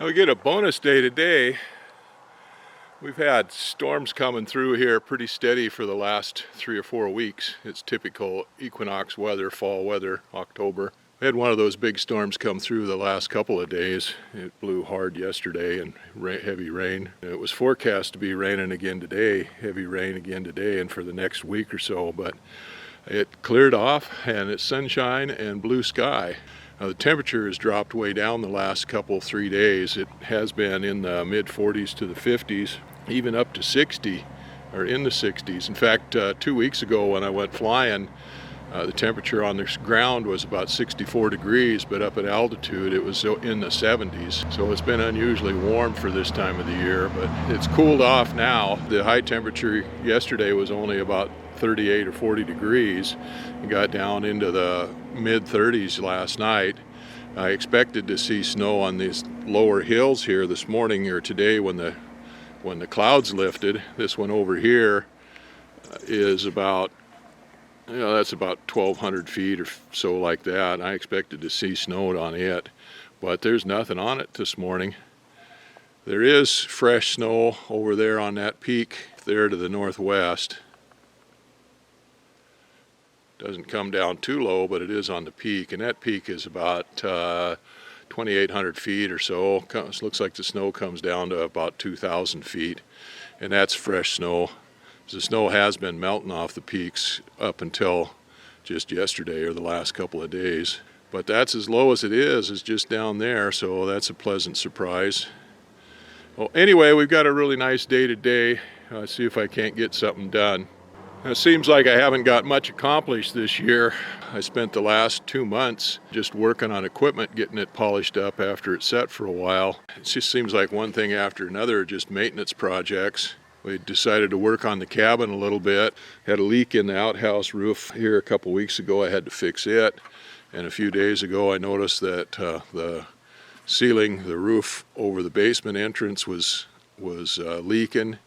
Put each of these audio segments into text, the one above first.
We get a bonus day today. We've had storms coming through here pretty steady for the last 3 or 4 weeks. It's typical equinox weather, fall weather, October. We had one of those big storms come through the last couple of days. It blew hard yesterday and heavy rain. It was forecast to be raining again today, heavy rain again today and for the next week or so, but it cleared off and it's sunshine and blue sky. The temperature has dropped way down the last couple, 3 days. It has been in the mid 40s to the 50s, even up to 60 or in the 60s. In fact, 2 weeks ago when I went flying, the temperature on the ground was about 64 degrees, but up at altitude it was in the 70s. So it's been unusually warm for this time of the year, but it's cooled off now. The high temperature yesterday was only about 38 or 40 degrees. It got down into the mid 30s last night. I expected to see snow on these lower hills here this morning or today when the clouds lifted. This one over here is about, that's about 1,200 feet or so like that. I expected to see snow on it, but there's nothing on it this morning. There is fresh snow over there on that peak there to the northwest. Doesn't come down too low, but it is on the peak, and that peak is about 2,800 feet or so. Looks like the snow comes down to about 2,000 feet, and that's fresh snow. The snow has been melting off the peaks up until just yesterday or the last couple of days, but that's as low as it is just down there, so that's a pleasant surprise. Well, anyway, we've got a really nice day today. See if I can't get something done. It seems like I haven't got much accomplished this year. I spent the last 2 months just working on equipment, getting it polished up after it's set for a while. It just seems like one thing after another, just maintenance projects. We decided to work on the cabin a little bit. Had a leak in the outhouse roof here a couple weeks ago. I had to fix it. And a few days ago I noticed that the ceiling, the roof over the basement entrance was leaking.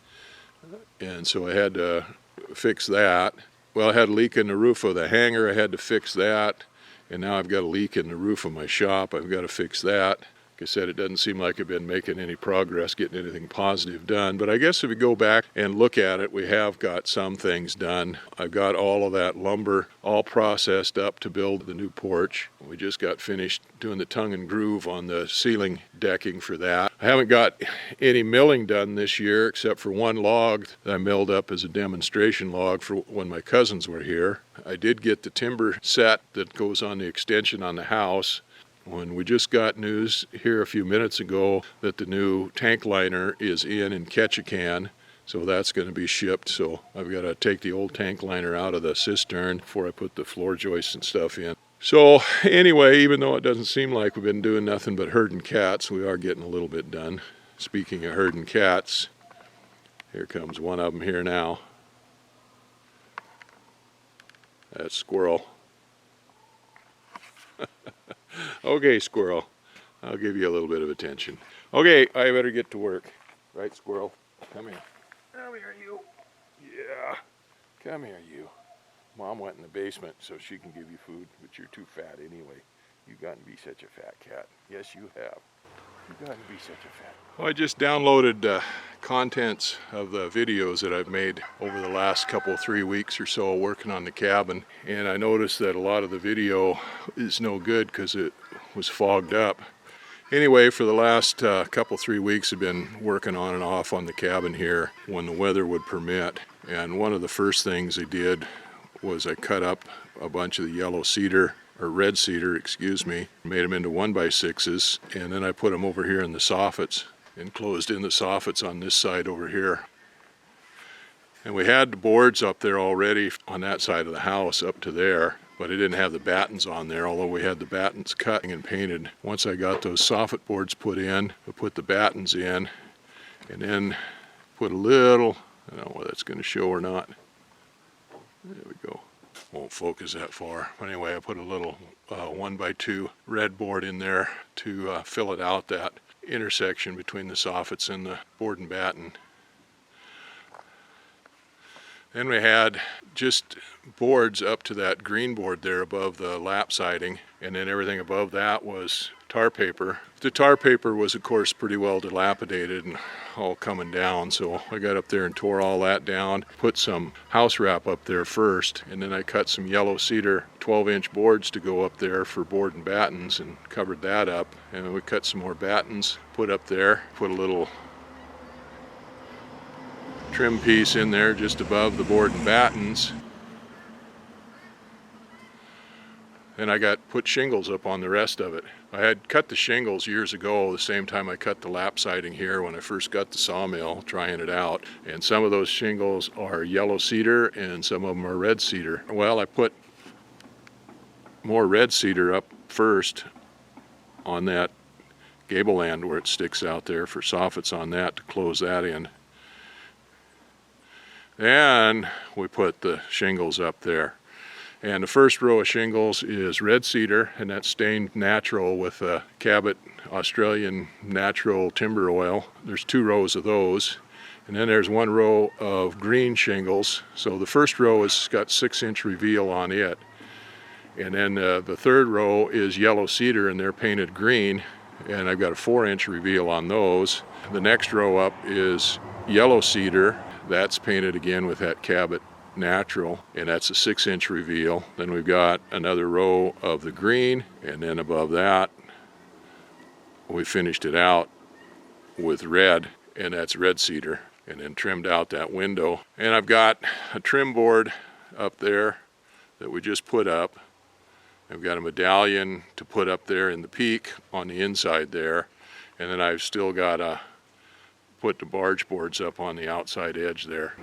And so I had to fix that. Well, I had a leak in the roof of the hangar. I had to fix that. And now I've got a leak in the roof of my shop. I've got to fix that. Like I said, it doesn't seem like I've been making any progress, getting anything positive done. But I guess if we go back and look at it, we have got some things done. I've got all of that lumber all processed up to build the new porch. We just got finished doing the tongue and groove on the ceiling decking for that. I haven't got any milling done this year except for one log that I milled up as a demonstration log for when my cousins were here. I did get the timber set that goes on the extension on the house. When we just got news here a few minutes ago that the new tank liner is in Ketchikan, so that's going to be shipped. So I've got to take the old tank liner out of the cistern before I put the floor joists and stuff in. So anyway, even though it doesn't seem like we've been doing nothing but herding cats, we are getting a little bit done. Speaking of herding cats, here comes one of them here now. That's Squirrel. Okay, Squirrel, I'll give you a little bit of attention. Okay, I better get to work. Right, Squirrel? Come here. Come here, you. Yeah. Come here, you. Mom went in the basement so she can give you food, but you're too fat anyway. You've gotten to be such a fat cat. Yes, you have. You've gotten to be such a fat. Well, I just downloaded contents of the videos that I've made over the last couple, 3 weeks or so working on the cabin, and I noticed that a lot of the video is no good because it was fogged up. Anyway, for the last couple, 3 weeks I've been working on and off on the cabin here when the weather would permit, and one of the first things I did was I cut up a bunch of the yellow cedar, or red cedar, excuse me, made them into 1x6s, and then I put them over here in the soffits, enclosed in the soffits on this side over here. And we had the boards up there already on that side of the house up to there, but I didn't have the battens on there, although we had the battens cut and painted. Once I got those soffit boards put in, I put the battens in, and then put a little, I don't know whether that's going to show or not. There we go. Won't focus that far. Anyway, I put a little 1x2 red board in there to fill it out, that intersection between the soffits and the board and batten. Then we had just boards up to that green board there above the lap siding, and then everything above that was tar paper. The tar paper was of course pretty well dilapidated and all coming down, so I got up there and tore all that down, put some house wrap up there first, and then I cut some yellow cedar 12-inch boards to go up there for board and battens and covered that up. And we cut some more battens, put up there, put a little trim piece in there just above the board and battens. And I put shingles up on the rest of it. I had cut the shingles years ago, the same time I cut the lap siding here when I first got the sawmill, trying it out. And some of those shingles are yellow cedar and some of them are red cedar. Well, I put more red cedar up first on that gable end where it sticks out there for soffits on that to close that in. And we put the shingles up there. And the first row of shingles is red cedar, and that's stained natural with a Cabot Australian natural timber oil. There's 2 rows of those. And then there's 1 row of green shingles. So the first row has got 6-inch reveal on it. And then the third row is yellow cedar, and they're painted green. And I've got a 4-inch reveal on those. The next row up is yellow cedar. That's painted again with that Cabot natural, and that's a 6-inch reveal. Then we've got another row of the green, and then above that we finished it out with red, and that's red cedar, and then trimmed out that window. And I've got a trim board up there that we just put up. I've got a medallion to put up there in the peak on the inside there, and then I've still got to put the barge boards up on the outside edge there.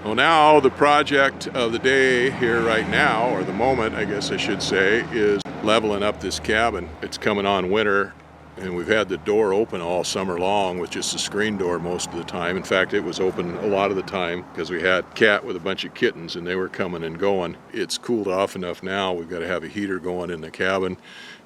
Well, now the project of the day here right now, or the moment I guess I should say, is leveling up this cabin. It's coming on winter, and we've had the door open all summer long with just a screen door most of the time. In fact, it was open a lot of the time because we had a cat with a bunch of kittens and they were coming and going. It's cooled off enough now. We've got to have a heater going in the cabin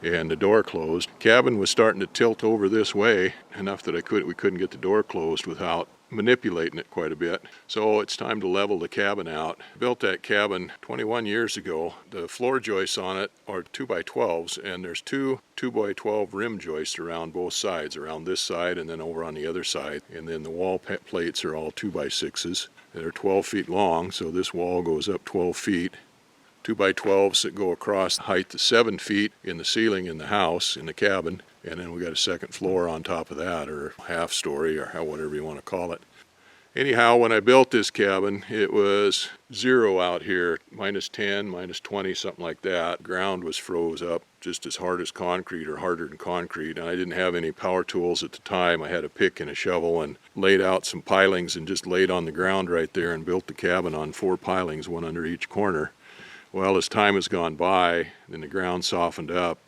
and the door closed. Cabin was starting to tilt over this way enough that we couldn't get the door closed without manipulating it quite a bit. So it's time to level the cabin out. I built that cabin 21 years ago. The floor joists on it are 2x12s, and there's 2 2x12 rim joists around both sides, around this side and then over on the other side. And then the wall plates are all 2x6s. They're 12 feet long, so this wall goes up 12 feet. 2x12s that go across the height to 7 feet in the ceiling in the house, in the cabin, and then we got a second floor on top of that, or half story, or whatever you want to call it. Anyhow, when I built this cabin, it was 0 out here, -10, -20, something like that. Ground was froze up just as hard as concrete, or harder than concrete, and I didn't have any power tools at the time. I had a pick and a shovel and laid out some pilings and just laid on the ground right there and built the cabin on 4 pilings, 1 under each corner. Well, as time has gone by and the ground softened up,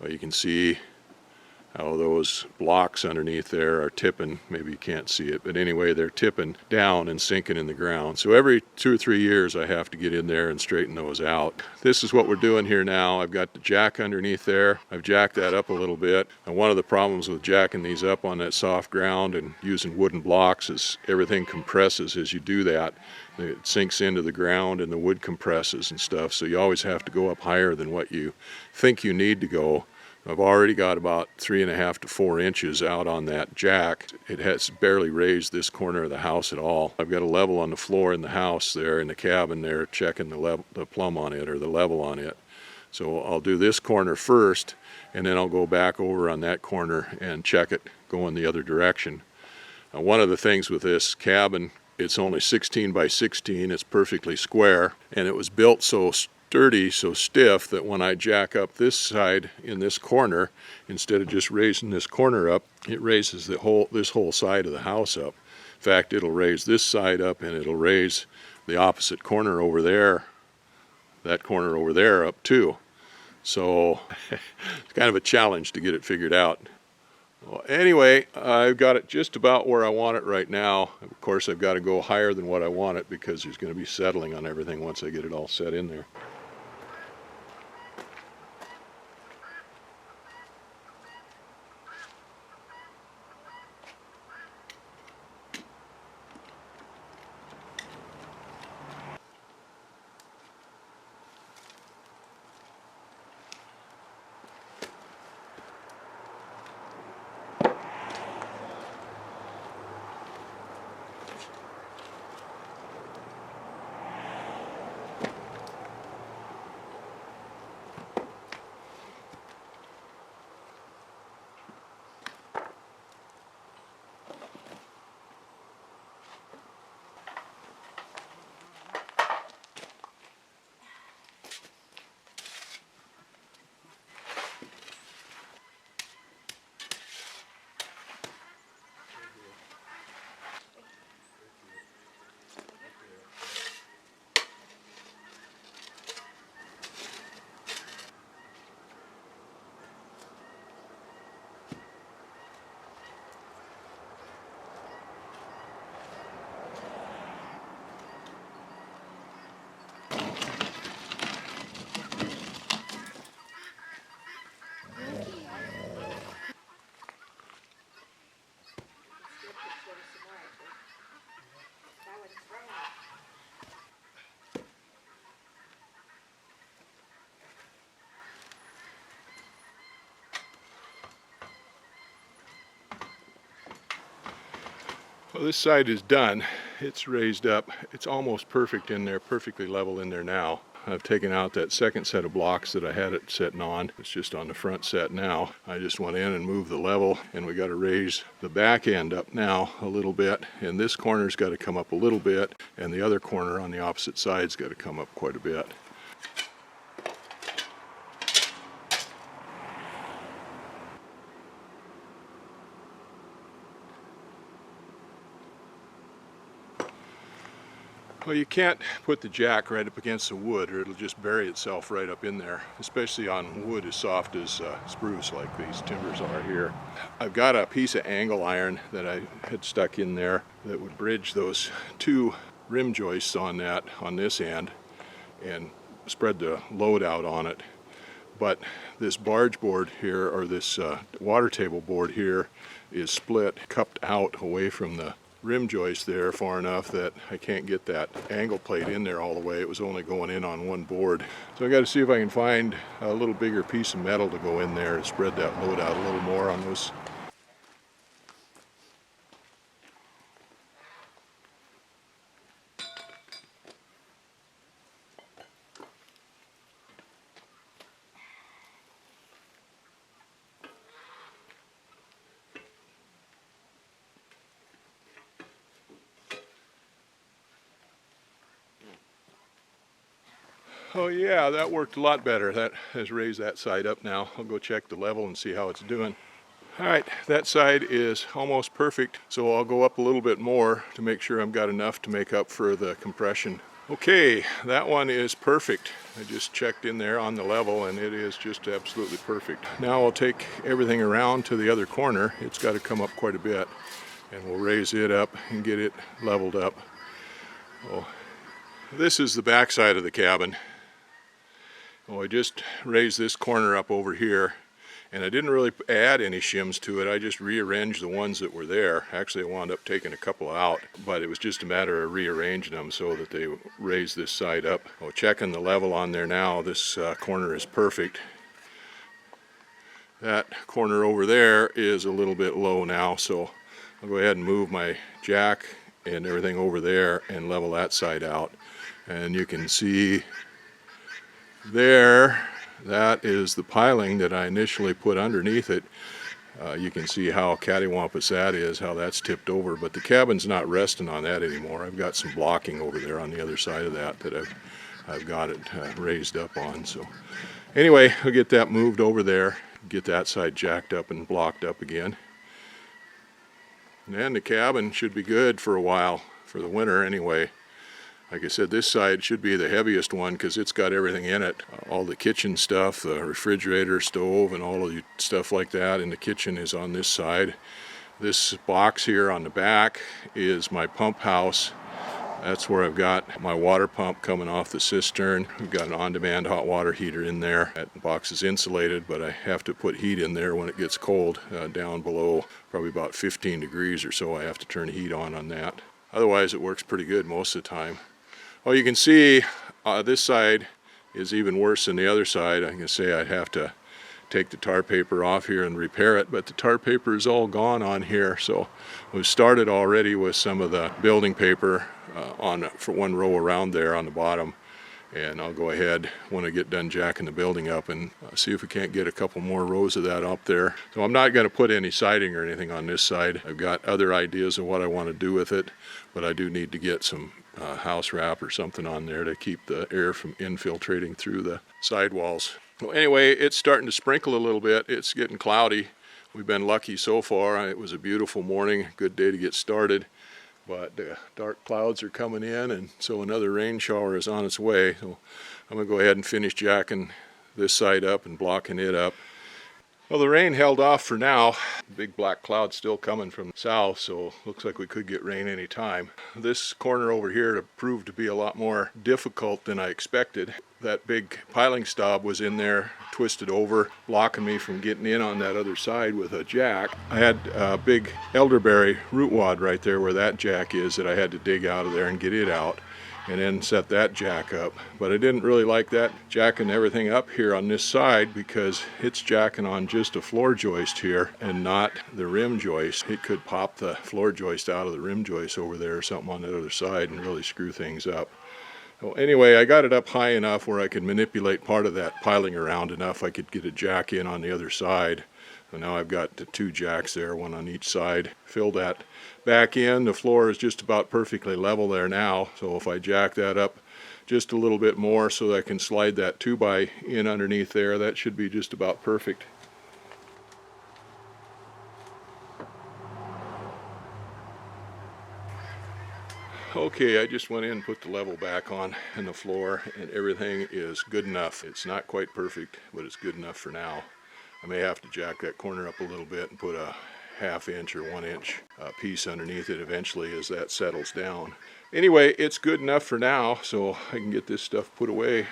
you can see how those blocks underneath there are tipping. Maybe you can't see it, but anyway, they're tipping down and sinking in the ground. So every 2 or 3 years I have to get in there and straighten those out. This is what we're doing here now. I've got the jack underneath there. I've jacked that up a little bit. And one of the problems with jacking these up on that soft ground and using wooden blocks is everything compresses as you do that. It sinks into the ground and the wood compresses and stuff, so you always have to go up higher than what you think you need to go. I've already got about 3.5 to 4 inches out on that jack. It has barely raised this corner of the house at all. I've got a level on the floor in the house there, in the cabin there, checking the plumb on it, or the level on it. So I'll do this corner first, and then I'll go back over on that corner and check it going the other direction. Now, one of the things with this cabin, it's only 16 by 16, it's perfectly square, and it was built so sturdy, so stiff, that when I jack up this side in this corner, instead of just raising this corner up, it raises this whole side of the house up. In fact, it'll raise this side up, and it'll raise the opposite corner over there, that corner over there up too. So it's kind of a challenge to get it figured out. Well, anyway, I've got it just about where I want it right now. Of course, I've got to go higher than what I want it because there's going to be settling on everything once I get it all set in there. Well, this side is done. It's raised up. It's almost perfect in there, perfectly level in there now. I've taken out that second set of blocks that I had it sitting on. It's just on the front set now. I just went in and moved the level, and we got to raise the back end up now a little bit. And this corner's got to come up a little bit, and the other corner on the opposite side's got to come up quite a bit. Well, you can't put the jack right up against the wood or it'll just bury itself right up in there, especially on wood as soft as spruce like these timbers are here. I've got a piece of angle iron that I had stuck in there that would bridge those two rim joists on this end and spread the load out on it. But this barge board here, or this water table board here, is split, cupped out away from the rim joist there far enough that I can't get that angle plate in there all the way. It was only going in on one board. So I got to see if I can find a little bigger piece of metal to go in there and spread that load out a little more on those. Oh yeah, that worked a lot better. That has raised that side up now. I'll go check the level and see how it's doing. All right, that side is almost perfect, so I'll go up a little bit more to make sure I've got enough to make up for the compression. Okay, that one is perfect. I just checked in there on the level and it is just absolutely perfect. Now I'll take everything around to the other corner. It's got to come up quite a bit, and we'll raise it up and get it leveled up. Oh, this is the back side of the cabin. Well, I just raised this corner up over here, and I didn't really add any shims to it. I just rearranged the ones that were there. Actually, I wound up taking a couple out, but it was just a matter of rearranging them so that they raised this side up. Well, checking the level on there now, this corner is perfect. That corner over there is a little bit low now, so I'll go ahead and move my jack and everything over there and level that side out. And you can see there, that is the piling that I initially put underneath it. You can see how cattywampus that is, how that's tipped over, but the cabin's not resting on that anymore. I've got some blocking over there on the other side of that I've got it raised up on. So anyway, I'll get that moved over there, get that side jacked up and blocked up again. And the cabin should be good for a while, for the winter anyway. Like I said, this side should be the heaviest one because it's got everything in it. All the kitchen stuff, the refrigerator, stove, and all of the stuff like that in the kitchen is on this side. This box here on the back is my pump house. That's where I've got my water pump coming off the cistern. We've got an on-demand hot water heater in there. That box is insulated, but I have to put heat in there when it gets cold, down below probably about 15 degrees or so. I have to turn heat on that. Otherwise, it works pretty good most of the time. Well, you can see this side is even worse than the other side. I can say I'd have to take the tar paper off here and repair it, but the tar paper is all gone on here. So we've started already with some of the building paper for one row around there on the bottom. And I'll go ahead when I get done jacking the building up and see if we can't get a couple more rows of that up there. So I'm not going to put any siding or anything on this side. I've got other ideas of what I want to do with it, but I do need to get some house wrap or something on there to keep the air from infiltrating through the sidewalls. Well, anyway, it's starting to sprinkle a little bit. It's getting cloudy. We've been lucky so far. It was a beautiful morning, good day to get started, but dark clouds are coming in, and so another rain shower is on its way. So I'm going to go ahead and finish jacking this side up and blocking it up. Well, the rain held off for now. Big black cloud still coming from the south, so looks like we could get rain any time. This corner over here proved to be a lot more difficult than I expected. That big piling stub was in there, twisted over, blocking me from getting in on that other side with a jack. I had a big elderberry root wad right there where that jack is that I had to dig out of there and get it out. and then set that jack up. But I didn't really like that jacking everything up here on this side because it's jacking on just a floor joist here and not the rim joist. It could pop the floor joist out of the rim joist over there or something on the other side and really screw things up. Well, anyway, I got it up high enough where I could manipulate part of that piling around enough I could get a jack in on the other side. So now I've got the 2 jacks there, one on each side. Fill that back in. The floor is just about perfectly level there now. So if I jack that up just a little bit more so that I can slide that 2x in underneath there, that should be just about perfect. Okay, I just went in and put the level back on in the floor and everything is good enough. It's not quite perfect, but it's good enough for now. I may have to jack that corner up a little bit and put a 1/2 inch or 1 inch piece underneath it eventually as that settles down. Anyway, it's good enough for now, so I can get this stuff put away.